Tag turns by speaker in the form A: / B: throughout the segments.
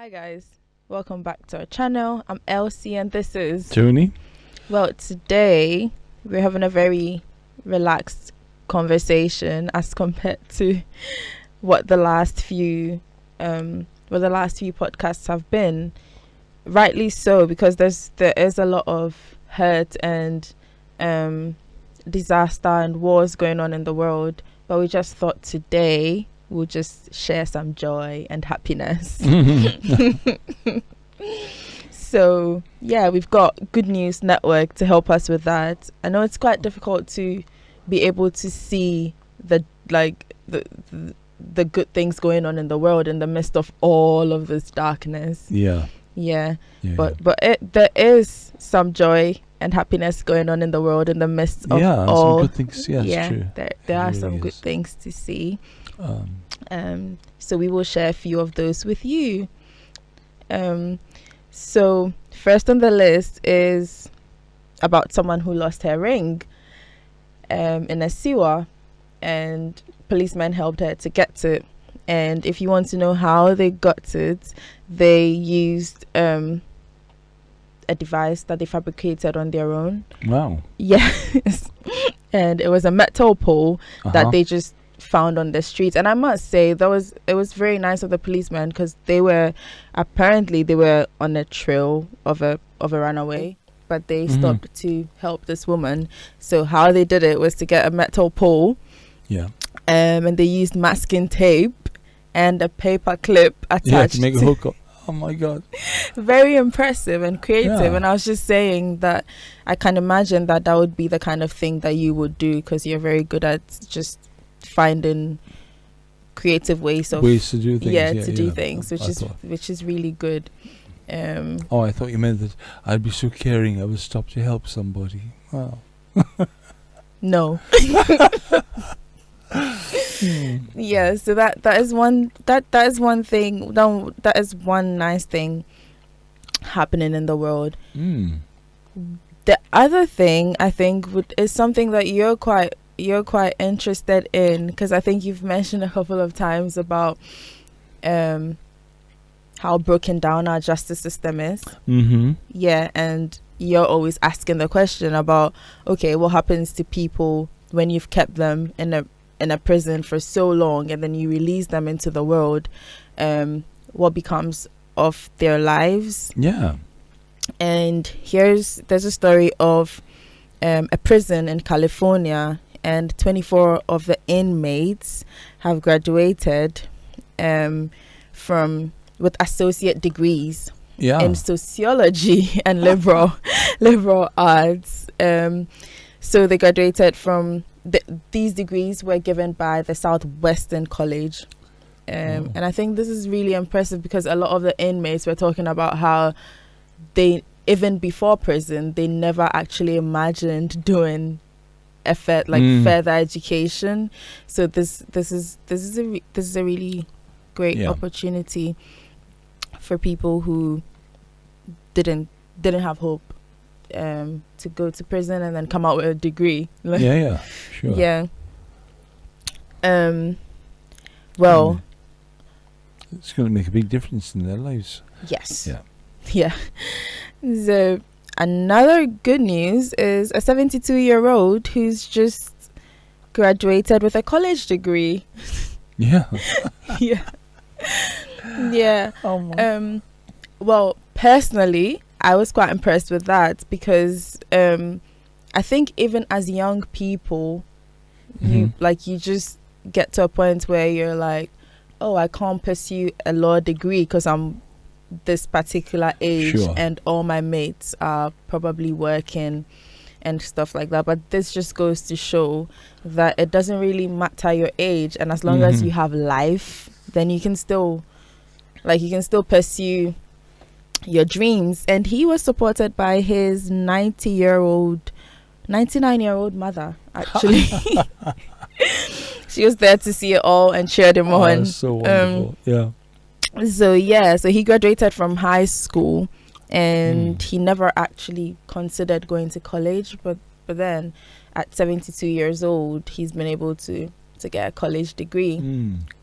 A: Hi guys, welcome back to our channel. I'm Elsie and this is
B: Tony.
A: Well, today we're having a very relaxed conversation as compared to what the last few podcasts have been. Rightly so, because there is a lot of hurt and disaster and wars going on in the world, but we just thought today we'll just share some joy and happiness. So yeah, we've got Good News Network to help us with that. I know it's quite difficult to be able to see the good things going on in the world in the midst of all of this darkness.
B: Yeah.
A: But there is some joy and happiness going on in the world in the midst of all.
B: Some good things. Yeah, true.
A: There are some good things to see. So we will share a few of those with you. So first on the list is about someone who lost her ring in a sewer, and policemen helped her to get it. And if you want to know how they got it, they used a device that they fabricated on their own.
B: Wow.
A: Yes. And it was a metal pole that they just found on the streets. And I must say it was very nice of the policemen, because they were on a trail of a runaway, but they stopped to help this woman. So how they did it was to get a metal pole, and they used masking tape and a paper clip attached
B: to make a hook up. Oh my god.
A: Very impressive and creative. And I was just saying that I can imagine that would be the kind of thing that you would do, because you're very good at just finding creative ways to do things, which is really good.
B: I thought you meant that I'd be so caring I would stop to help somebody. Wow.
A: No. Yeah, so that is one thing. That is one nice thing happening in the world. The other thing I think is something that you're quite interested in, because I think you've mentioned a couple of times about how broken down our justice system is. Yeah, and you're always asking the question about, okay, what happens to people when you've kept them in a prison for so long and then you release them into the world? What becomes of their lives?
B: Yeah.
A: And there's a story of a prison in California, and 24 of the inmates have graduated with associate degrees in sociology and liberal arts. So they graduated from these degrees were given by the Southwestern College. And I think this is really impressive, because a lot of the inmates were talking about how they, even before prison, they never actually imagined doing further education. So this is a really great opportunity for people who didn't have hope to go to prison and then come out with a degree.
B: Sure.
A: Yeah. Well,
B: it's going to make a big difference in their lives.
A: Yes. Yeah. So another good news is a 72-year-old who's just graduated with a college degree.
B: Yeah.
A: Yeah. Well, personally, I was quite impressed with that, because I think even as young people, you just get to a point where you're like, oh, I can't pursue a law degree because I'm this particular age, and all my mates are probably working and stuff like that. But this just goes to show that it doesn't really matter your age, and as long as you have life, then you can still pursue your dreams. And he was supported by his 99-year-old mother, actually. She was there to see it all and cheered him on.
B: So wonderful.
A: So he graduated from high school, and he never actually considered going to college, but then at 72 years old, he's been able to get a college degree.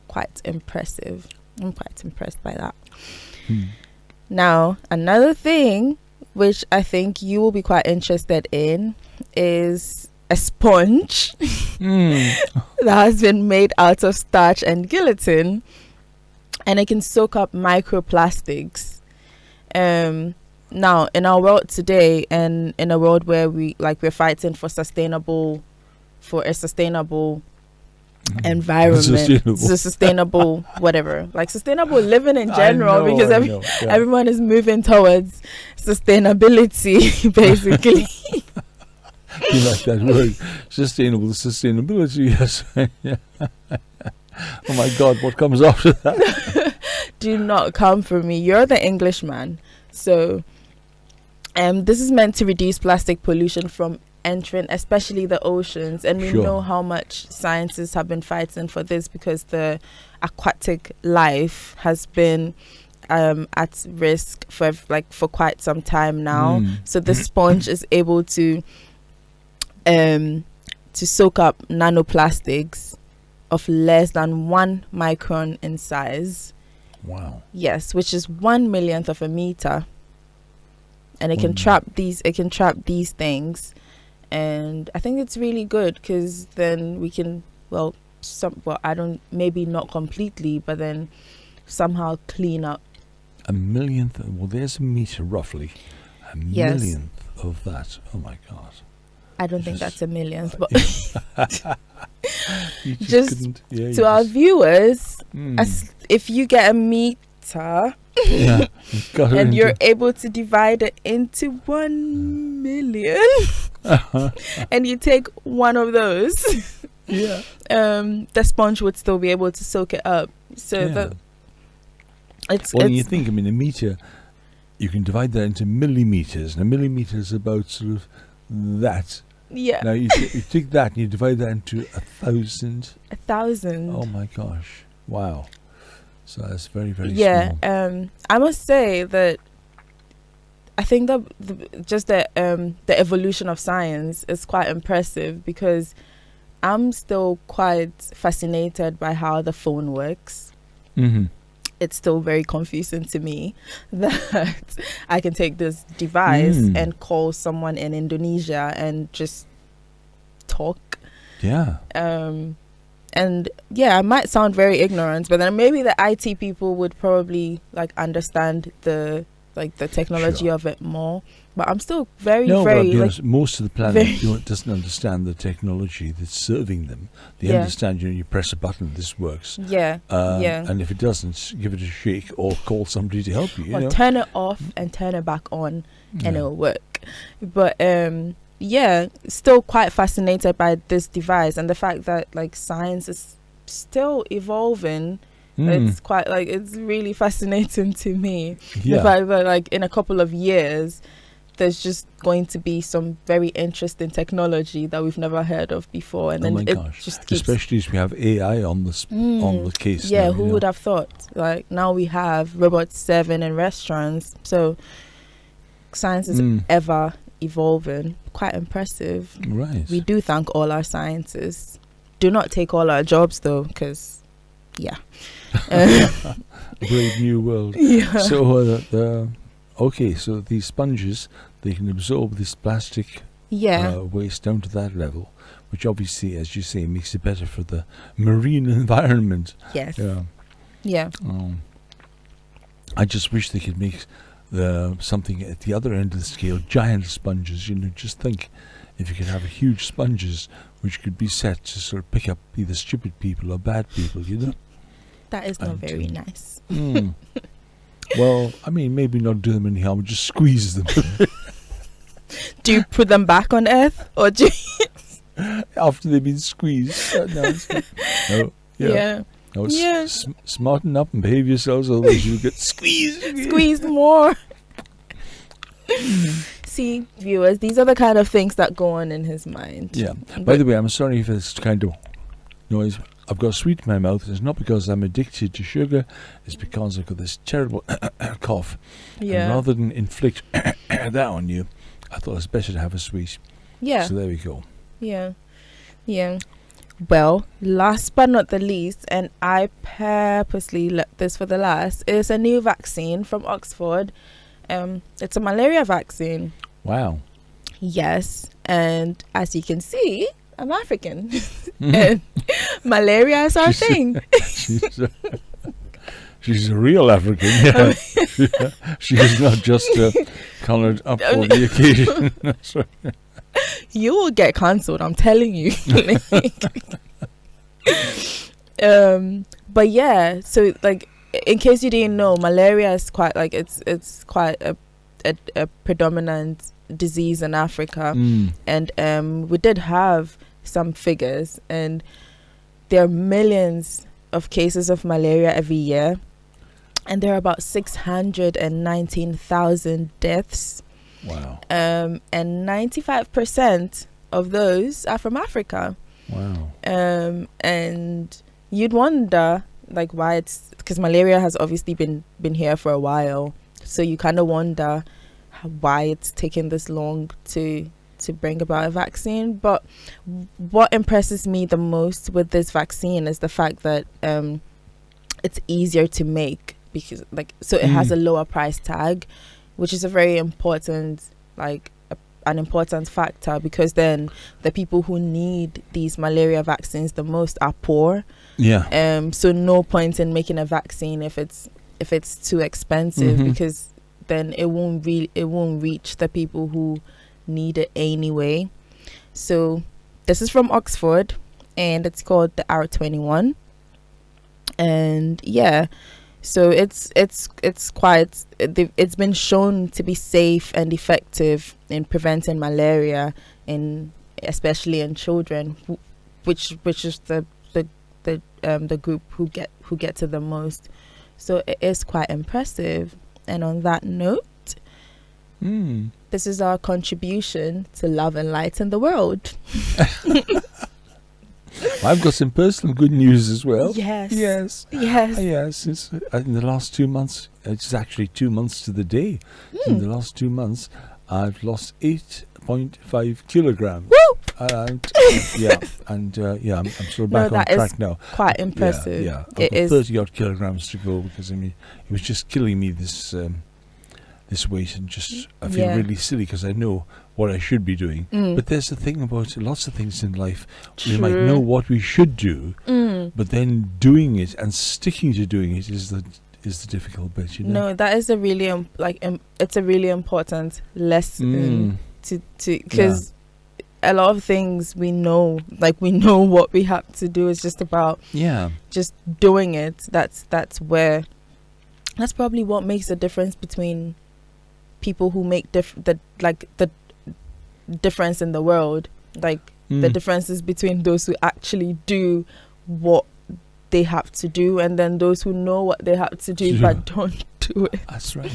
A: Quite impressive. I'm quite impressed by that. Now, another thing which I think you will be quite interested in is a sponge that has been made out of starch and gelatin, and it can soak up microplastics. Now, in our world today, and in a world where we're fighting for a sustainable environment, sustainable whatever, like sustainable living in general, because everyone is moving towards sustainability, basically.
B: You like that word, sustainability? Yes. Oh my God, what comes after that?
A: Do not come for me. You're the Englishman. So this is meant to reduce plastic pollution from entering especially the oceans, and we know how much scientists have been fighting for this, because the aquatic life has been at risk for quite some time now. So the sponge is able to soak up nanoplastics of less than 1 micron in size.
B: Wow.
A: Yes, which is 1/1,000,000th of a meter, and it can trap these things. And I think it's really good, because then we can maybe not completely, but then somehow clean up
B: 1/1,000,000th. Well, there's a meter roughly. 1/1,000,000th of that. Oh my God.
A: I don't think that's 1/1,000,000th, but to our viewers, if you get a meter and you're able to divide it into 1 million, and you take one of those, the sponge would still be able to soak it up. So
B: you think, a meter, you can divide that into millimeters, and a millimeter is about sort of that.
A: Yeah.
B: Now you take that and you divide that into 1,000.
A: 1,000.
B: Oh my gosh! Wow. So that's very, very small.
A: I must say that I think that the evolution of science is quite impressive, because I'm still quite fascinated by how the phone works. It's still very confusing to me that I can take this device and call someone in Indonesia and just talk.
B: Yeah.
A: And I might sound very ignorant, but then maybe the IT people would probably understand the technology of it more. But I'm still
B: most of the planet doesn't understand the technology that's serving them. They understand, you press a button, this works. And if it doesn't, give it a shake or call somebody to help you.
A: Or turn it off and turn it back on, and it'll work. But still quite fascinated by this device, and the fact that science is still evolving. It's quite it's really fascinating to me. The fact that in a couple of years there's just going to be some very interesting technology that we've never heard of before, and then just keeps,
B: especially as we have AI on the case.
A: Yeah, who would have thought? Now we have robots serving in restaurants, so science is ever evolving. Quite impressive.
B: Right.
A: We do thank all our scientists. Do not take all our jobs though, because
B: brave new world. So so these sponges, they can absorb this plastic waste down to that level, which obviously, as you say, makes it better for the marine environment.
A: Yes.
B: I just wish they could make something at the other end of the scale, giant sponges. Just think, if you could have huge sponges which could be set to sort of pick up either stupid people or bad people,
A: That is not very nice.
B: Well, maybe not do them any harm, just squeeze them.
A: Do you put them back on Earth, or do you
B: after they've been squeezed? Smarten up and behave yourselves, otherwise you'll get squeezed
A: more. See, viewers, these are the kind of things that go on in his mind.
B: Yeah. By the way, I'm sorry for this kind of noise. I've got sweet in my mouth. It's not because I'm addicted to sugar. It's because I've got this terrible cough. Yeah. And rather than inflict that on you, I thought it's better to have a sweet.
A: Yeah.
B: So there we go.
A: Yeah. Yeah. Well, last but not the least, and I purposely left this for the last, is a new vaccine from Oxford. It's a malaria vaccine.
B: Wow.
A: Yes, and as you can see, I'm African, and malaria is our thing.
B: She's a real African. Yeah. She is not just coloured up for the occasion. That's right.
A: You will get cancelled, I'm telling you. But yeah, so like, in case you didn't know, malaria is quite like it's quite a predominant disease in Africa, and we did have some figures, and there are millions of cases of malaria every year, and there are about 619,000 deaths.
B: Wow.
A: And 95% of those are from Africa.
B: Wow.
A: And you'd wonder like why it's, because malaria has obviously been here for a while, so you kind of wonder why it's taken this long to bring about a vaccine. But what impresses me the most with this vaccine is the fact that it's easier to make, because like, so it has a lower price tag, which is a very important, like an important factor, because then the people who need these malaria vaccines the most are poor.
B: Yeah.
A: So no point in making a vaccine if it's too expensive, because then it won't reach the people who need it anyway. So this is from Oxford, and it's called the R21. And yeah, so it's been shown to be safe and effective in preventing malaria, especially in children, which is the group who get to the most. So it is quite impressive. And on that note, this is our contribution to love and light in the world.
B: I've got some personal good news as well.
A: Yes.
B: It's in the last 2 months. It's actually 2 months to the day. In the last 2 months, I've lost 8.5 kilograms.
A: Woo!
B: I'm sort of back on track now.
A: Quite impressive.
B: Yeah.
A: It is
B: 30 odd kilograms to go, because I mean, it was just killing me, this weight, and just I feel really silly because I know what I should be doing. But there's the thing about lots of things in life.
A: True.
B: We might know what we should do, but then doing it and sticking to doing it is the difficult bit. You know?
A: No, that is a really it's a really important lesson to because a lot of things we know what we have to do. Is just about just doing it. That's probably what makes the difference between people who make the difference in the world. Like the differences between those who actually do what they have to do, and then those who know what they have to do but don't do it.
B: That's right.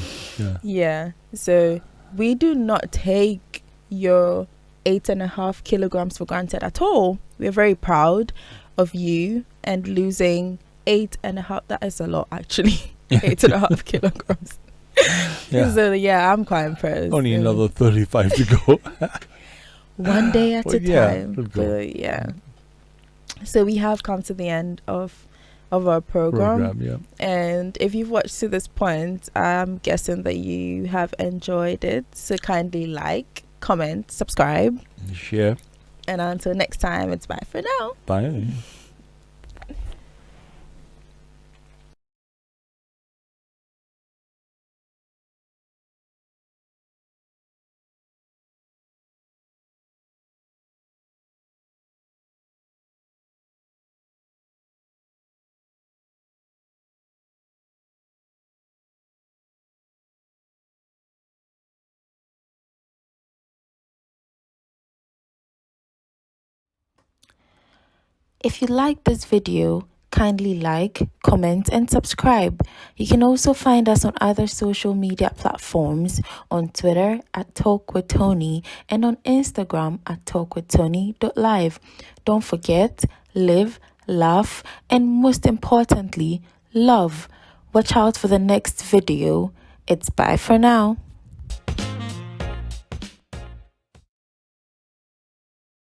A: Yeah. So we do not take your 8.5 kilograms for granted at all. We're very proud of you, and losing 8.5, that is a lot actually. 8.5 kilograms. So I'm quite impressed.
B: Only another 35 to go.
A: One day at a time. But so we have come to the end of our program. And if you've watched to this point, I'm guessing that you have enjoyed it. So kindly like, comment, subscribe,
B: share.
A: And until next time, it's bye for now.
B: Bye.
A: If you like this video, kindly like, comment, and subscribe. You can also find us on other social media platforms, on Twitter at Talk with Tony, and on Instagram at talkwithtony.live. Don't forget, live, laugh, and most importantly, love. Watch out for the next video. It's bye for now.